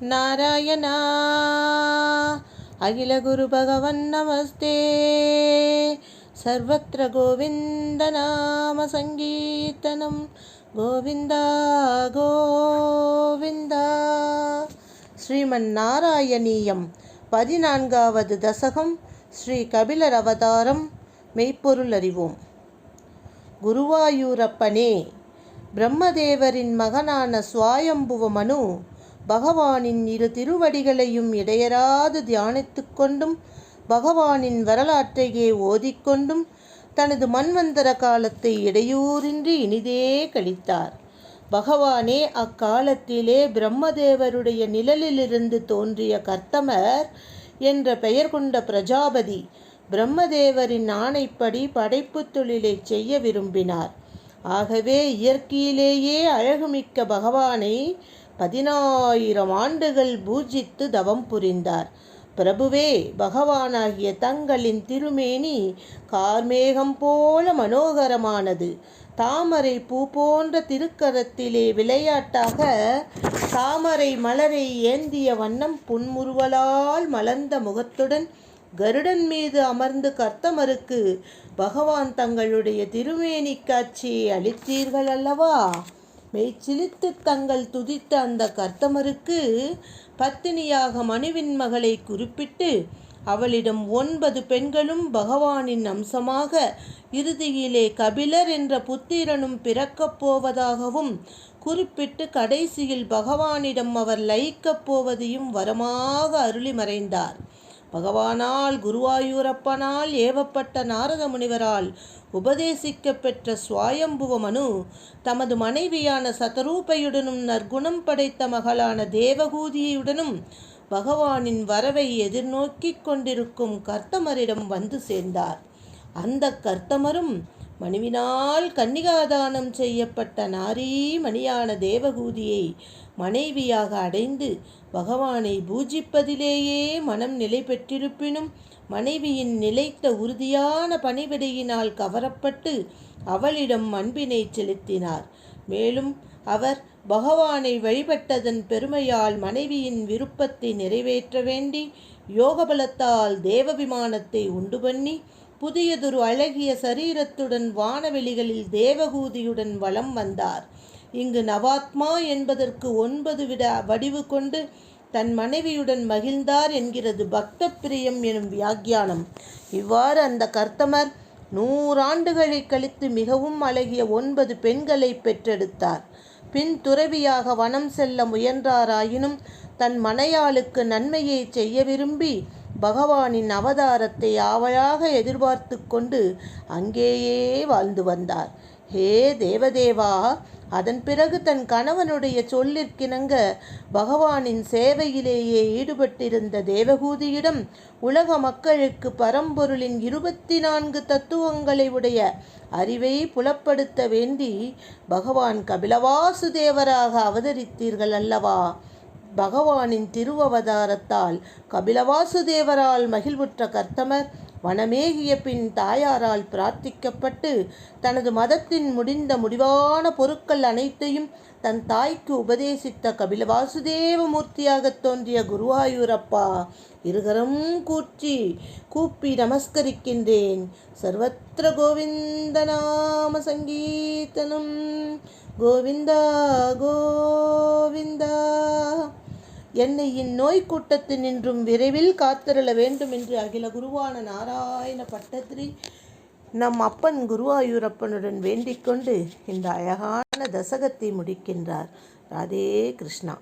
நாராயணா அகில குரு பகவன் நமஸ்தே. சர்வத்ர கோவிந்த நாம சங்கீர்த்தனம் கோவிந்தா கோவிந்தா. ஸ்ரீமன் நாராயணீயம் 14வது தசகம். ஸ்ரீ கபிலர் அவதாரம். மெய்ப்பொருள் அறிவோம். குருவாயூரப்பனே, பிரம்மதேவரின் மகனான சுவாயம்புவ மனு பகவானின் இரு திருவடிகளையும் இடையராது தியானித்து கொண்டும் பகவானின் வரலாற்றையே ஓதிக்கொண்டும் தனது மன்வந்தர காலத்தை இடையூறின்றி இனிதே கழித்தார். பகவானே அக்காலத்திலே பிரம்மதேவருடைய நிழலிலிருந்து தோன்றிய கர்த்தமர் என்ற பெயர் கொண்ட பிரஜாபதி பிரம்மதேவரின் ஆணைப்படி படைப்பு தொழிலை செய்ய விரும்பினார். ஆகவே இயற்கையிலேயே அழகுமிக்க பகவானை 10000 ஆண்டுகள் பூஜித்து தவம் புரிந்தார். பிரபுவே, பகவானாகிய தங்களின் திருமேனி கார்மேகம் போல மனோகரமானது. தாமரை பூ போன்ற திருக்கரத்திலே விளையாட்டாக தாமரை மலரை ஏந்திய வண்ணம் புன்முறுவலால் மலர்ந்த முகத்துடன் கருடன் மீது அமர்ந்து கர்த்தமருக்கு பகவான் தங்களுடைய திருமேனி காட்சியை அளித்தீர்கள் அல்லவா? மெய்ச்சிலித்து தங்கள் துதித்த அந்த கர்த்தமருக்கு பத்தினியாக மனுவின் மகளை குறிப்பிட்டு அவளிடம் 9 பெண்களும் பகவானின் அம்சமாக இறுதியிலே கபிலர் என்ற புத்திரனும் பிறக்கப் போவதாகவும் குறிப்பிட்டு கடைசியில் பகவானிடம் அவர் லயிக்கப் போவதையும் வரமாக அருளி மறைந்தார். பகவானால் குருவாயூரப்பனால் ஏவப்பட்ட நாரத முனிவரால் உபதேசிக்க பெற்ற சுவாயம்புவ மனு தமது மனைவியான சதரூபையுடனும் நற்குணம் படைத்த மகளான தேவகூதியுடனும் பகவானின் வரவை எதிர்நோக்கி கொண்டிருக்கும் கர்த்தமரிடம் வந்து சேர்ந்தார். அந்த கர்த்தமரும் மனுவினால் கன்னிகாதானம் செய்யப்பட்ட நாரீமணியான தேவகூதியை மனைவியாக அடைந்து பகவானை பூஜிப்பதிலேயே மனம் நிலை பெற்றிருப்பினும் மனைவியின் நிலைத்த உறுதியான பணிவிடையினால் கவரப்பட்டு அவளிடம் அன்பினை செலுத்தினார். மேலும் அவர் பகவானை வழிபட்டதன் பெருமையால் மனைவியின் விருப்பத்தை நிறைவேற்ற வேண்டி யோகபலத்தால் தேவவிமானத்தை உண்டு பண்ணி புதியதொரு அழகிய சரீரத்துடன் வானவெளிகளில் தேவகூதியுடன் வலம் வந்தார். இங்கு நவாத்மா என்பதற்கு 9 வடிவு கொண்டு தன் மனைவியுடன் மகிழ்ந்தார் என்கிறது பக்த பிரியம் எனும் வியாக்கியானம். இவ்வாறு அந்த கர்த்தமர் 100 ஆண்டுகளை கழித்து மிகவும் அழகிய 9 பெண்களை பெற்றெடுத்தார். பின் துறவியாக வனம் செல்ல முயன்றாராயினும் தன் மனையாளுக்கு நன்மையை செய்ய விரும்பி பகவானின் அவதாரத்தை ஆவலாக எதிர்பார்த்து கொண்டு அங்கேயே வாழ்ந்து வந்தார். ஹே தேவதேவா, அதன் பிறகு தன் கணவனுடைய சொல்லிற்கிணங்க பகவானின் சேவையிலேயே ஈடுபட்டிருந்த தேவகூதியிடம் உலக மக்களுக்கு பரம்பொருளின் 24 தத்துவங்களை உடைய அறிவை புலப்படுத்த வேண்டி பகவான் கபிலவாசுதேவராக அவதரித்தீர்கள் அல்லவா? பகவானின் திருவவதாரத்தால் கபிலவாசுதேவரால் மகிழ்வுற்ற கர்த்தமர் வனமேகிய பின் தாயாரால் பிரார்த்திக்கப்பட்டு தனது மதத்தின் முடிவான பொருட்கள் அனைத்தையும் தன் தாய்க்கு உபதேசித்த கபிலவாசுதேவ மூர்த்தியாக தோன்றிய குருவாயூரப்பா, இருகரம் கூப்பி நமஸ்கரிக்கின்றேன். சர்வத்ர கோவிந்த நாம சங்கீர்த்தனம் கோவிந்தா கோவிந்தா. என்னை இந்நோய் கூட்டத்தினின்றும் விரைவில் காத்தருள வேண்டும் என்று அகில குருவான நாராயண பட்டத்திரி நம் அப்பன் குருவாயூரப்பனுடன் வேண்டிக் கொண்டு இந்த அழகான தசகத்தை முடிக்கின்றார். ராதே கிருஷ்ணா.